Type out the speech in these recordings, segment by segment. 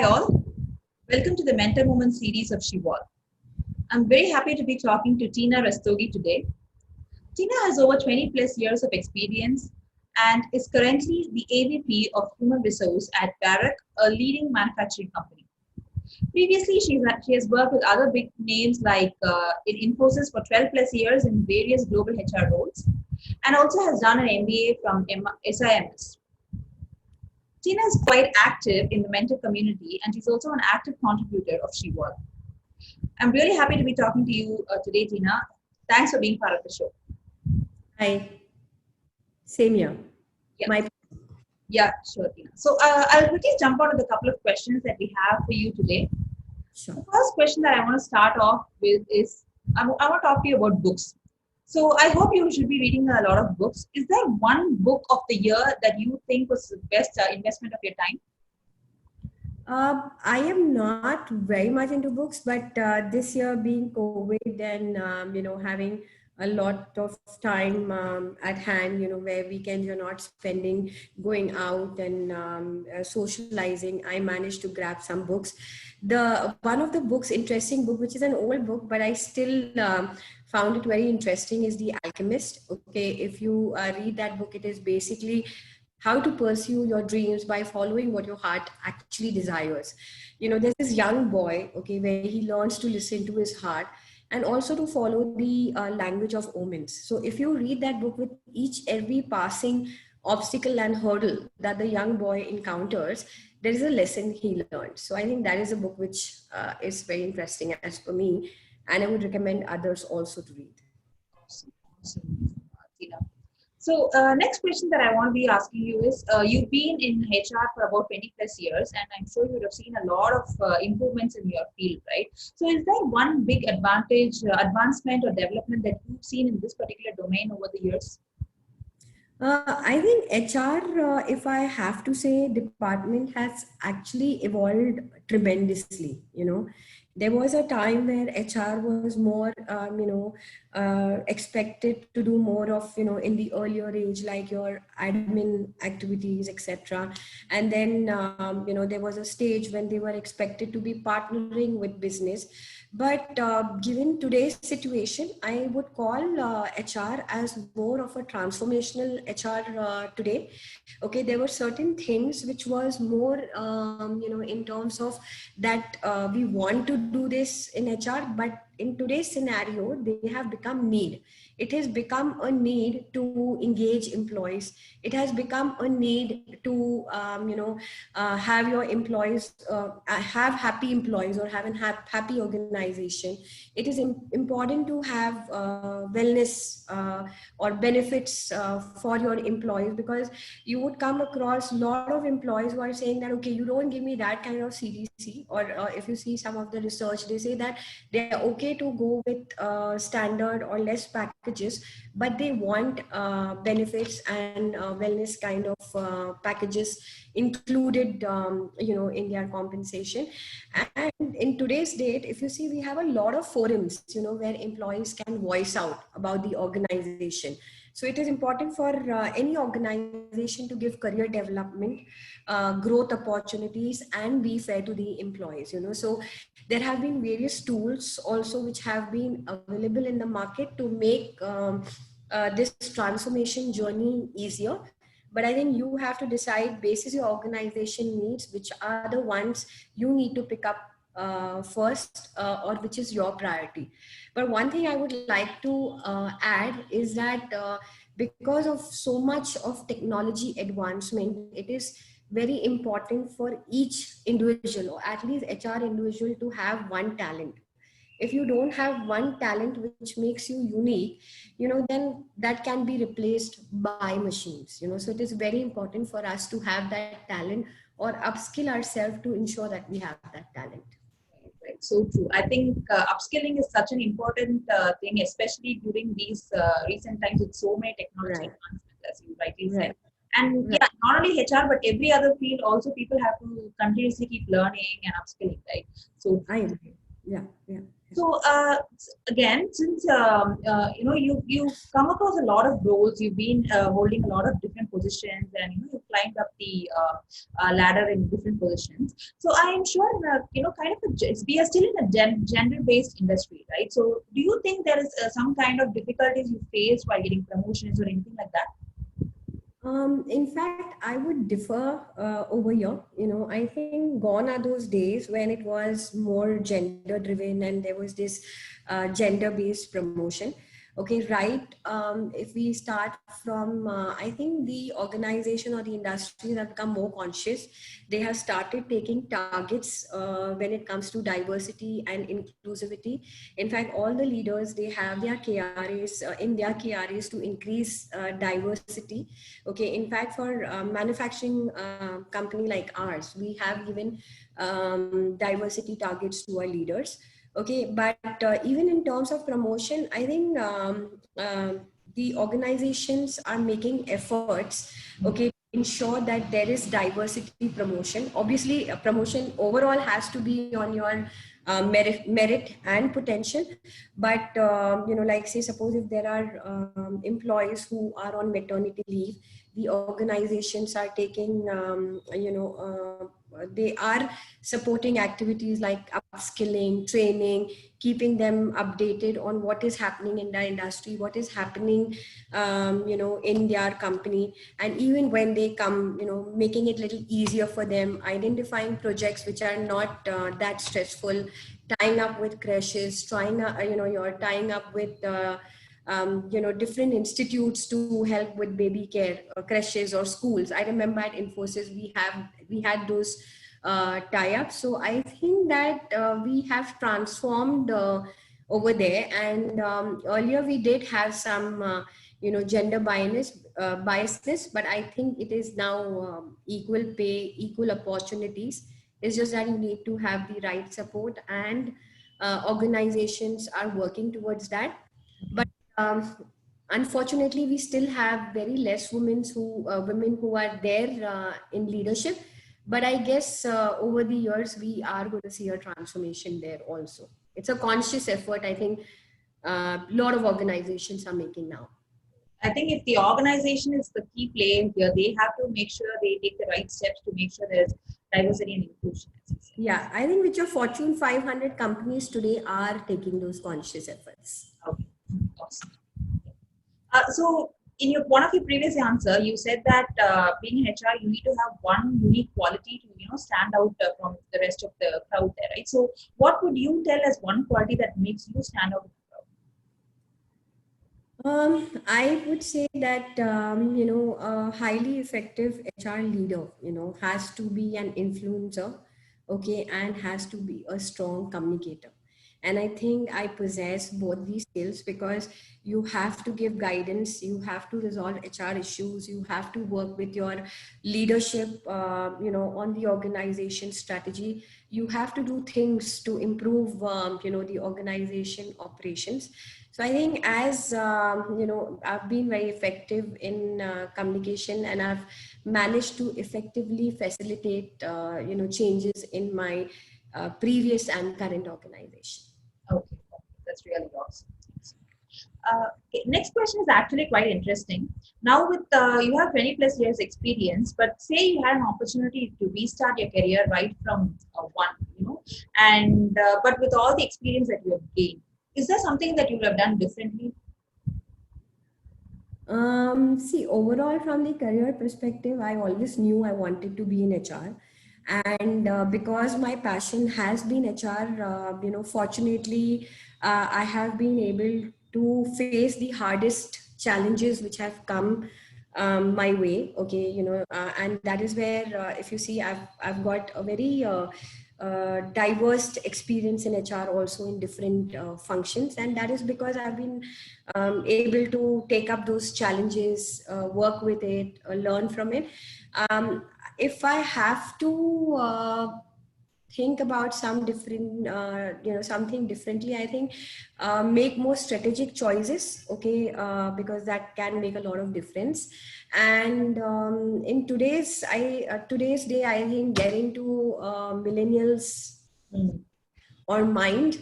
Hi all, welcome to the Mentor Moment series of Shival. I'm very happy to be talking to Tina Rastogi today. Tina has over 20 plus years of experience and is currently the AVP of Human Resource at Barrack, a leading manufacturing company. Previously, she has worked with other big names like in Infosys for 12 plus years in various global HR roles and also has done an MBA from SIMS. Tina is quite active in the mentor community and she's also an active contributor of SheWork. I'm really happy to be talking to you today, Tina. Thanks for being part of the show. Hi. Same here. Yeah, yeah, sure, Tina. So I'll quickly jump on to the couple of questions that we have for you today. Sure. The first question that I want to start off with is I want to talk to you about books. So I hope you should be reading a lot of books. Is there one book of the year that you think was the best investment of your time? I am not very much into books, but this year being COVID and having a lot of time at hand, where weekends you're not spending going out and socializing, I managed to grab some books. The one of the books, interesting book, which is an old book, but I still found it very interesting, is The Alchemist. Okay, if you read that book, it is basically how to pursue your dreams by following what your heart actually desires. There's this young boy, okay, where he learns to listen to his heart and also to follow the language of omens. So if you read that book, with every passing obstacle and hurdle that the young boy encounters, there is a lesson he learned. So I think that is a book which is very interesting as for me, and I would recommend others also to read. Awesome, Tina. So next question that I want to be asking you is, you've been in HR for about 20 plus years, and I'm sure you would have seen a lot of improvements in your field, right? So is there one big advancement or development that you've seen in this particular domain over the years? I think HR, if I have to say, department has actually evolved tremendously. There was a time where HR was more, expected to do more of, in the earlier age, like your admin activities, etc. And then, there was a stage when they were expected to be partnering with business. But given today's situation, I would call HR as more of a transformational HR today. Okay, there were certain things which was more, in terms of that we want to do this in HR, but in today's scenario, they have become need. It has become a need to engage employees. It has become a need to, have your employees, have happy employees or have a happy organization. It is important to have wellness or benefits for your employees, because you would come across a lot of employees who are saying that, okay, you don't give me that kind of CDC, or if you see some of the research, they say that they're okay to go with standard or less packages, but they want benefits and wellness kind of packages included, in their compensation. And in today's date, if you see, we have a lot of forums, where employees can voice out about the organization. So it is important for any organization to give career development, growth opportunities, and be fair to the employees. So there have been various tools also which have been available in the market to make this transformation journey easier. But I think you have to decide, basis your organization needs, which are the ones you need to pick up first, or which is your priority. But one thing I would like to add is that because of so much of technology advancement, it is very important for each individual, or at least HR individual, to have one talent. If you don't have one talent which makes you unique, then that can be replaced by machines. So it is very important for us to have that talent or upskill ourselves to ensure that we have that talent. Right. So true. I think upskilling is such an important thing, especially during these recent times with so many technology advancements, as you rightly said. And yeah, not only HR, but every other field also, people have to continuously keep learning and upskilling, right? So I agree. Yeah. So again, since you've come across a lot of roles, you've been holding a lot of different positions, and you've climbed up the ladder in different positions. So I am sure, kind of we are still in a gender-based industry, right? So do you think there is some kind of difficulties you faced while getting promotions or anything like that? In fact, I would differ over here. I think gone are those days when it was more gender driven and there was this gender based promotion. Okay, right. If we start from, I think the organization or the industries have become more conscious. They have started taking targets when it comes to diversity and inclusivity. In fact, all the leaders, they have their KRAs in their KRAs to increase diversity. Okay, in fact, for manufacturing company like ours, we have given diversity targets to our leaders. Okay, but even in terms of promotion, I think the organizations are making efforts, okay, to ensure that there is diversity promotion. Obviously, a promotion overall has to be on your merit and potential. But like say, suppose if there are employees who are on maternity leave, the organizations are taking they are supporting activities like upskilling, training, keeping them updated on what is happening in the industry, what is happening in their company. And even when they come, making it a little easier for them, identifying projects which are not that stressful, tying up with creches, you're tying up with different institutes to help with baby care, creches or schools. I remember at Infosys we had those tie-ups. So I think that we have transformed over there. And earlier we did have some gender biasness, but I think it is now equal pay, equal opportunities. It's just that you need to have the right support, and organizations are working towards that. But unfortunately, we still have very less women who are there in leadership. But I guess over the years, we are going to see a transformation there also. It's a conscious effort, I think a lot of organizations are making now. I think if the organization is the key player here, they have to make sure they take the right steps to make sure there's diversity and inclusion. Yeah, I think with your Fortune 500 companies today are taking those conscious efforts. Okay, awesome. So in one of your previous answer, you said that being in HR, you need to have one unique quality to stand out from the rest of the crowd there, right? So what would you tell as one quality that makes you stand out? I would say that a highly effective HR leader, has to be an influencer, okay, and has to be a strong communicator. And I think I possess both these skills, because you have to give guidance, you have to resolve HR issues, you have to work with your leadership, on the organization strategy. You have to do things to improve, the organization operations. So I think as I've been very effective in communication, and I've managed to effectively facilitate changes in my previous and current organization. Okay, that's really awesome. Okay, next question is actually quite interesting. Now, with you have 20 plus years experience, but say you had an opportunity to restart your career right from one, and but with all the experience that you have gained, is there something that you would have done differently? See, overall, from the career perspective, I always knew I wanted to be in HR. And because my passion has been HR, fortunately, I have been able to face the hardest challenges which have come my way. Okay, and that is where, if you see, I've got a very diverse experience in HR also in different functions. And that is because I've been able to take up those challenges, work with it, learn from it. If I have to think about some different, something differently, I think make more strategic choices, okay, because that can make a lot of difference. And in today's day, I think getting to millennials or mind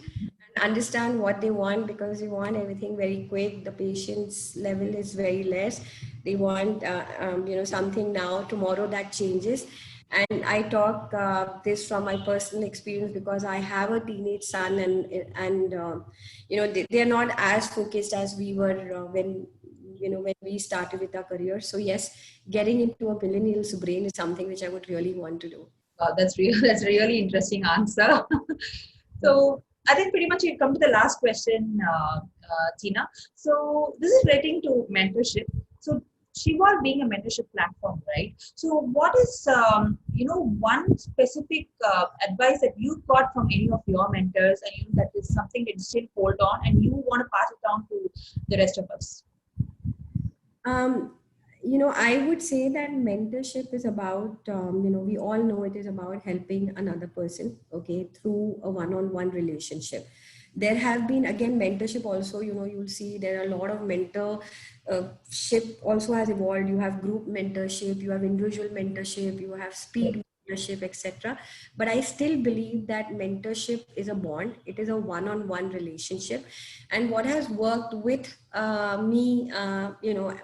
and understand what they want, because they want everything very quick. The patience level is very less. They want, something now, tomorrow that changes. And I talk this from my personal experience, because I have a teenage son, and they are not as focused as we were when we started with our career. So yes, getting into a millennial's brain is something which I would really want to do. That's real. That's a really interesting answer. So I think pretty much we've come to the last question, Tina. So this is relating to mentorship. So Shival being a mentorship platform, right? So what is one specific advice that you got from any of your mentors, and that is something that you still hold on and you want to pass it down to the rest of us? I would say that mentorship is about, we all know it is about helping another person, okay, through a one-on-one relationship. There have been, again, mentorship also, you'll see there are a lot of ship also has evolved. You have group mentorship, you have individual mentorship, you have speed mentorship, etc. But I still believe that mentorship is a bond. It is a one-on-one relationship. And what has worked with me,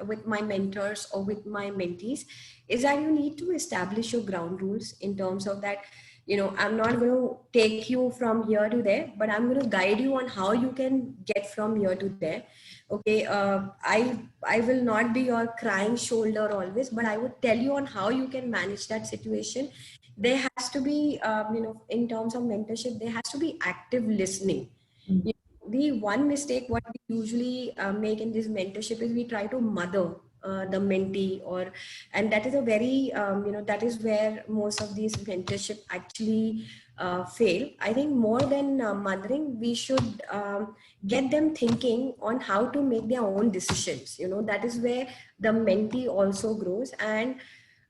with my mentors or with my mentees, is that you need to establish your ground rules in terms of that. I'm not going to take you from here to there, but I'm going to guide you on how you can get from here to there. Okay, I will not be your crying shoulder always, but I would tell you on how you can manage that situation. There has to be, in terms of mentorship, there has to be active listening. The one mistake what we usually make in this mentorship is we try to mother the mentee, and that is a very that is where most of these mentorship actually fail. I think more than mothering, we should get them thinking on how to make their own decisions. That is where the mentee also grows. And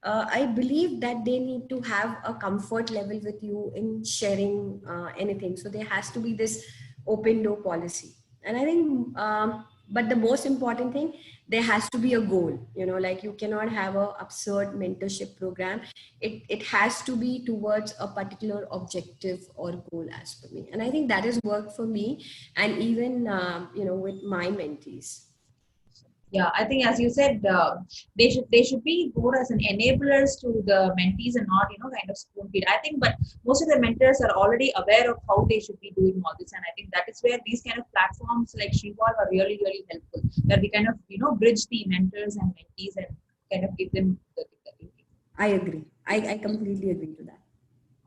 I believe that they need to have a comfort level with you in sharing anything. So there has to be this open door policy. And I think, but the most important thing, there has to be a goal. Like you cannot have a absurd mentorship program. It has to be towards a particular objective or goal, as per me. And I think that has worked for me, and even with my mentees. Yeah, I think as you said, they should be more as an enablers to the mentees and not kind of spoon feed. I think, but most of the mentors are already aware of how they should be doing all this, and I think that is where these kind of platforms like Shival are really really helpful. That we kind of bridge the mentors and mentees and kind of give them the. I agree. I completely agree to that.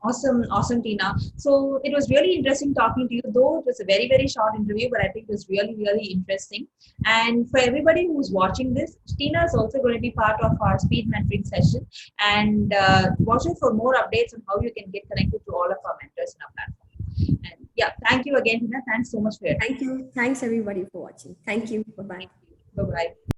Awesome, awesome, Tina. So it was really interesting talking to you, though it was a very, very short interview, but I think it was really, really interesting. And for everybody who's watching this, Tina is also going to be part of our speed mentoring session. And watch out for more updates on how you can get connected to all of our mentors in our platform. And yeah, thank you again, Tina. Thanks so much for your time. Thank you. Thanks everybody for watching. Thank you. Bye-bye. Bye bye.